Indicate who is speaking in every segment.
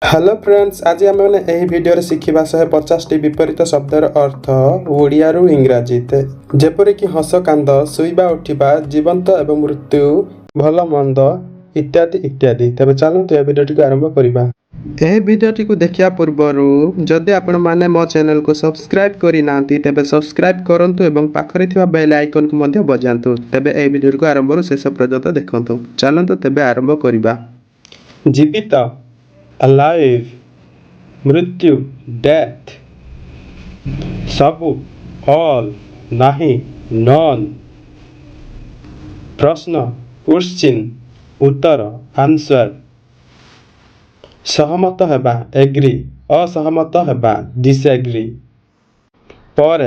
Speaker 1: Hello friends, आज आम मैंने यही भिडियो शिखा 150 टी विपरीत शब्दर अर्थ ओडिया रु इंग्राजी जेपरिक हस कांद शुवा उठा जीवंत एवं मृत्यु भल मंद इत्यादि इत्यादि। तेज चलते यह भिडियो आरंभ करवा। यह भिडियो देखा पूर्वर जदि आपण मैंने मो चैनल को सब्सक्राइब करना तेज सब्सक्राइब करूँ और पाखरे बेल आइकन को बजातु। तेज यह भिडियो को आरंभ शेष पर्यंत देखु। चलते तेज आरंभ करवा। जीवित alive, मृत्यु death, सबु all, नाही none, प्रश्न क्वेश्चन, उत्तर आंसर, सहमत हेबा एग्री, असहमत हेबा डिसएग्री, पर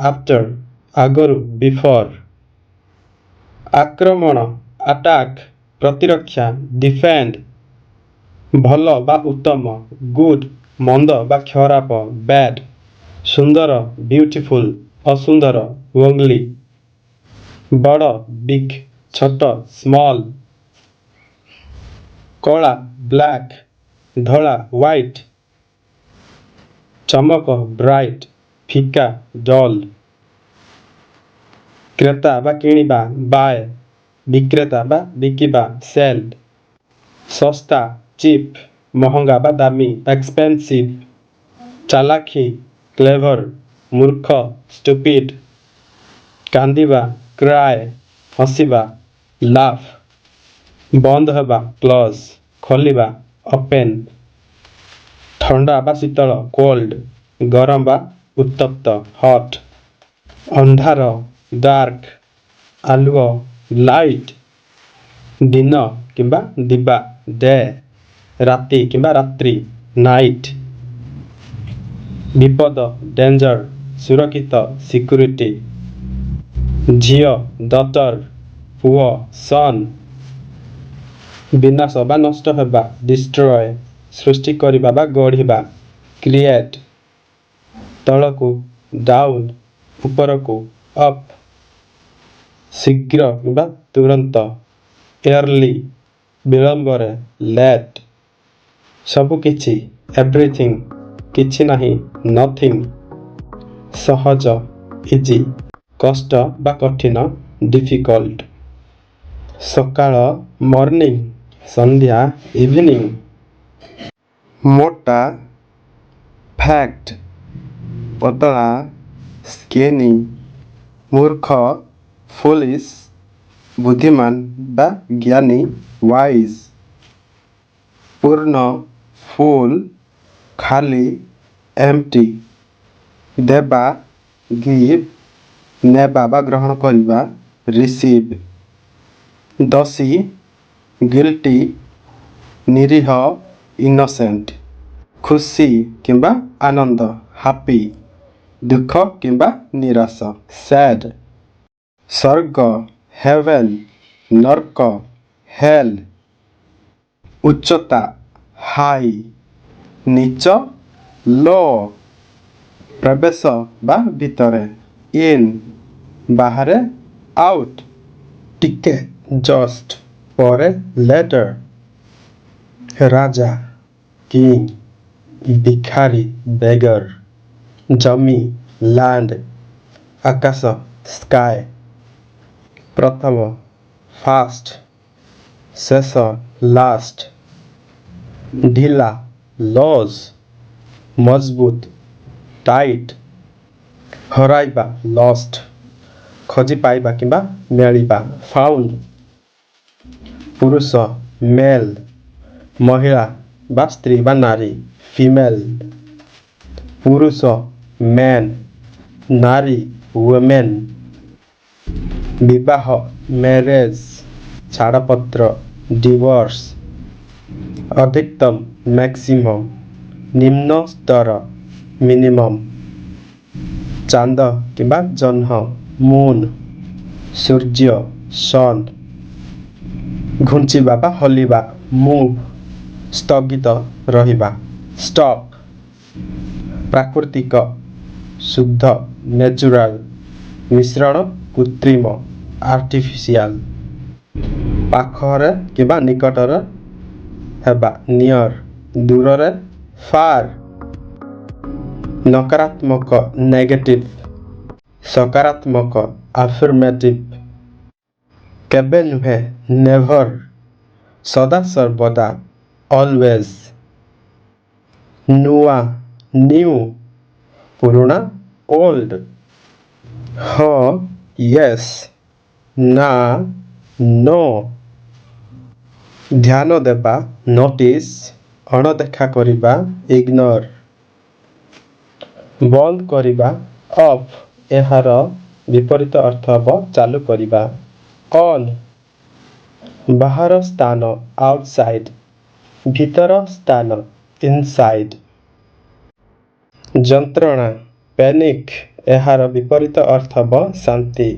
Speaker 1: आफ्टर, आगरु बिफोर, आक्रमण अटैक, प्रतिरक्षा डिफेंड, भल बा उत्तम गुड, मंद बा खराब बैड, सुंदर ब्यूटीफुल, असुंदर ओंगली, बड़ बिग, छोट स्मॉल, कला ब्लैक, धला व्हाइट, चमक ब्राइट, फिका डल, क्रेता बा किनिबा बाय, विक्रेता बा बिकिबा सेल, सस्ता चीप, महंगा बा दामी एक्सपेंसिव, चालाखी क्लेवर, मूर्ख स्टूपिड, कांदिबा क्राय, हसिबा लाफ, बंद हेबा क्लोज, खोलिबा ओपन, ठंडा बा शीतल कोल्ड, गरम बा उत्तप्त हॉट, अंधार डार्क, आलुओ लाइट, दिन किंबा दिबा डे, राति किंबा रात्रि नाइट, विपद डेंजर, सुरक्षित सिक्योरिटी, झियो डॉटर, पुओ सन, विनाश बा नष्ट हेबा डिस्ट्रॉय, सृष्टि करिबा बा गढ़िबा क्रिएट, तलकू डाउन, उपरकू अप, शीघ्र किंबा तुरंत एयरली, विलंबरे लेट, सबु किछि एवरीथिंग, किछि नहीं नथिंग, सहज इजी, कष्ट बा कठिन डिफिकल्ट, सकाळ मॉर्निंग, संध्या इवनिंग, मोटा फैक्ट, पतला स्किनी, मूर्ख फुलिश, बुद्धिमान बा ज्ञानी वाइज, पूर्ण फुल, खाली एम्प्टी, देबा गिव, नेबा बा ग्रहण करबा रिसीव, दोषी गिल्टी, निरीह इनोसेंट, खुशी किंबा आनंद हैप्पी, दुख किंबा निराश सैड, स्वर्ग हेवन, नरक हेल, उच्चता हाई, नीच लो, प्रवेश बा भितरे इन, बाहरे आउट, टिके जस्ट, पर लेटर, राजा किंग, भिखारी बेगर, जमी लैंड, आकाश स्काई, प्रथम फास्ट, शेष लास्ट, ढिला लॉस, मजबूत टाइट, हराइबा लॉस्ट, खोजी पाइबा किंबा मिलिबा फाउंड, पुरुष मेल, महिला बा स्त्री बा नारी फीमेल, पुरुष मैन, नारी वुमेन, विवाह मैरेज, छाड़पत्र डिवोर्स, अधिकतम मैक्सिमम, निम्न स्तर मिनिमम, चांद किंबा जह्न मून, सूर्य सन, घुंचिबा बा हलिबा मूव, स्थगित रहिबा स्टॉप, प्राकृतिक शुद्ध नेचुरल, मिश्रण कृत्रिम आर्टिफिशियल, पाखरे किंबा निकटरे हेबा नियर, दूररे far नकारात्मक negative सकारात्मक affirmative केबे नुहे never सदा सर्वदा always नुआ new पुरुଣା old हाँ yes ना no ध्यान देबा notice अणदेखा करिबा ignore बंद करिबा off एहार विपरीत अर्थ हबो चालू करिबा on बाहर स्थान outside भीतर स्थान inside जंत्रणा पैनिक एहार विपरीत अर्थ हबो शांति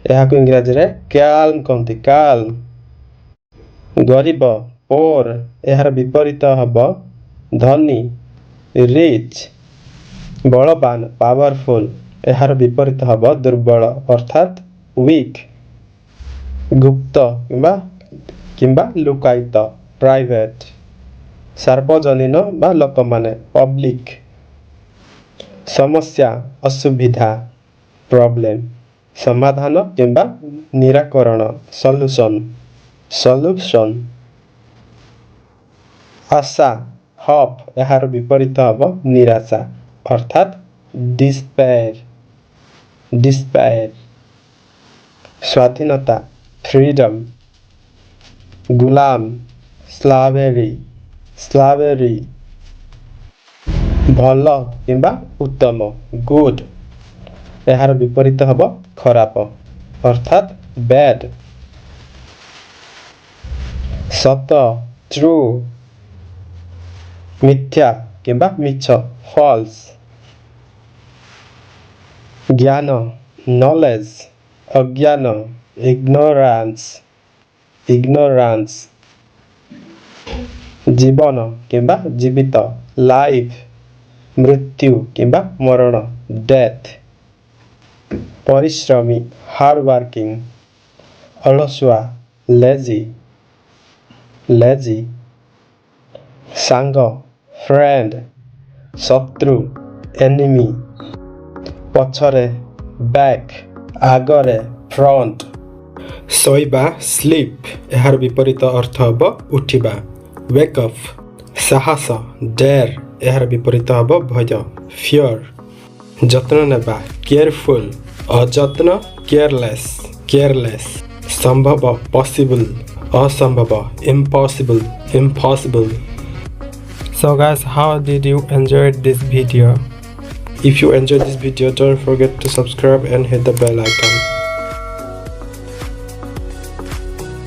Speaker 1: एहाकु इंग्रजी रे calm कहंती calm गरीब poor एहार विपरीत हबो धनी rich बलवान पावरफुल एहार विपरीत हबो दुर्बल अर्थात weak गुप्त किंबा लुकायित प्राइवेट सार्वजनीन बा लोकमाने पब्लिक समस्या असुविधा प्रॉब्लम समाधान किंबा निराकरण सॉल्यूशन आशा होप एहार विपरीत हबो निराशा अर्थात डिस्पेयर स्वाधीनता फ्रीडम गुलाम स्लावेरी भल किंबा उत्तम गुड एहार विपरीत हबो खराब अर्थात बैड सत ट्रू मिथ्या किंबा मिछ फॉल्स ज्ञान नॉलेज अज्ञान ignorance जीवन किंबा जीवित लाइफ मृत्यु किंबा मरण डेथ परिश्रमी हार्ड वर्किंग अलसुआ लेजी सांग फ्रेंड शत्रु एनिमी पछरे बैक आगरे फ्रंट सोइबा स्लीप एहार विपरीत अर्थ हबो उठिबा वेक अप साहस डेयर एहार विपरीत हबो भय फियर जत्न नेबा केयरफुल अजत्न केयरलेस संभव पॉसिबल असंभव impossible So guys, how did you enjoy this video? If you enjoyed this video, don't forget to subscribe and hit the bell icon.